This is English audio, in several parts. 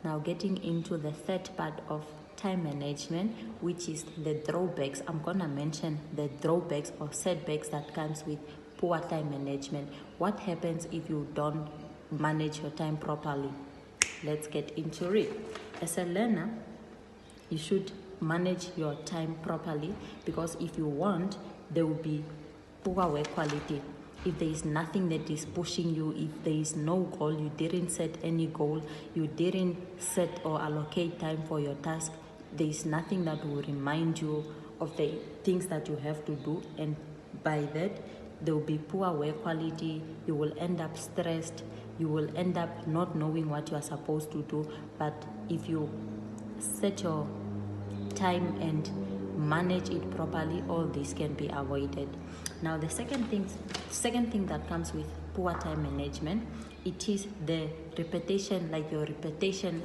Now getting into the third part of time management, which is the drawbacks. I'm gonna mention the drawbacks or setbacks that comes with poor time management. What happens if you don't manage your time properly? Let's get into it. As a learner, you should manage your time properly, because if you want, there will be poor work quality. If there is nothing that is pushing you, if there is no goal, you didn't set any goal, you didn't set or allocate time for your task, there is nothing that will remind you of the things that you have to do, and by that there will be poor work quality. You will end up stressed, you will end up not knowing what you are supposed to do. But if you set your time and manage it properly, all this can be avoided. Now the second thing that comes with poor time management, it is the repetition. Like your repetition,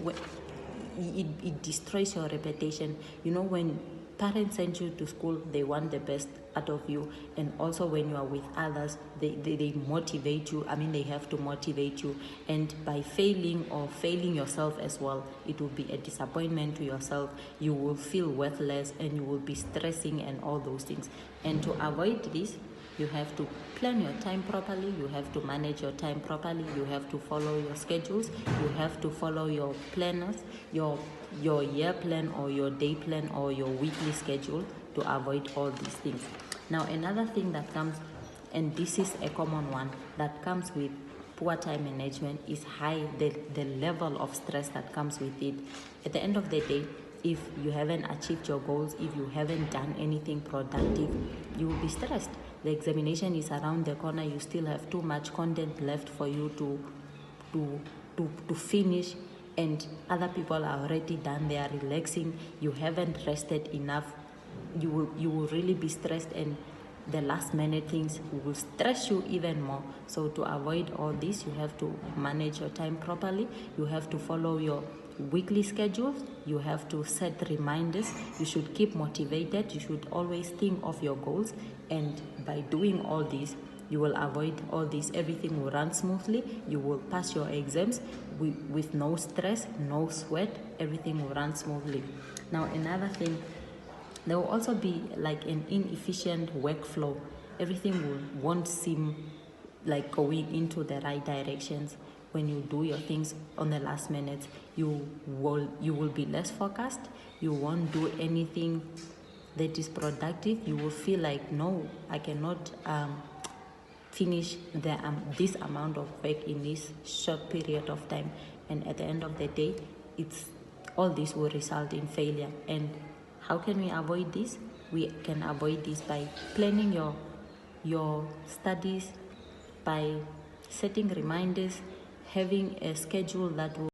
it destroys your reputation. When parents send you to school, they want the best out of you, and also when you are with others, they motivate you. They have to motivate you, and by failing yourself as well, it will be a disappointment to yourself. You will feel worthless and you will be stressing and all those things. And to avoid this, you have to plan your time properly, you have to manage your time properly, you have to follow your schedules, you have to follow your planners, your year plan or your day plan or your weekly schedule, to avoid all these things. Now another thing that comes, and this is a common one, that comes with poor time management is the level of stress that comes with it. At the end of the day, if you haven't achieved your goals, if you haven't done anything productive, you will be stressed. The examination is around the corner, you still have too much content left for you to finish, and other people are already done, they are relaxing, you haven't rested enough. You will really be stressed, and the last minute things will stress you even more. So to avoid all this, you have to manage your time properly, you have to follow your weekly schedules, you have to set reminders, you should keep motivated, you should always think of your goals, and by doing all this, you will avoid all this. Everything will run smoothly, you will pass your exams with no stress, no sweat, everything will run smoothly. Now another thing, there will also be like an inefficient workflow. Everything won't seem like going into the right directions. When you do your things on the last minute, you will be less focused, you won't do anything that is productive. You will feel like, no, I cannot finish this amount of work in this short period of time, and at the end of the day, all this will result in failure. And how can we avoid this? We can avoid this by planning your studies, by setting reminders, having a schedule that will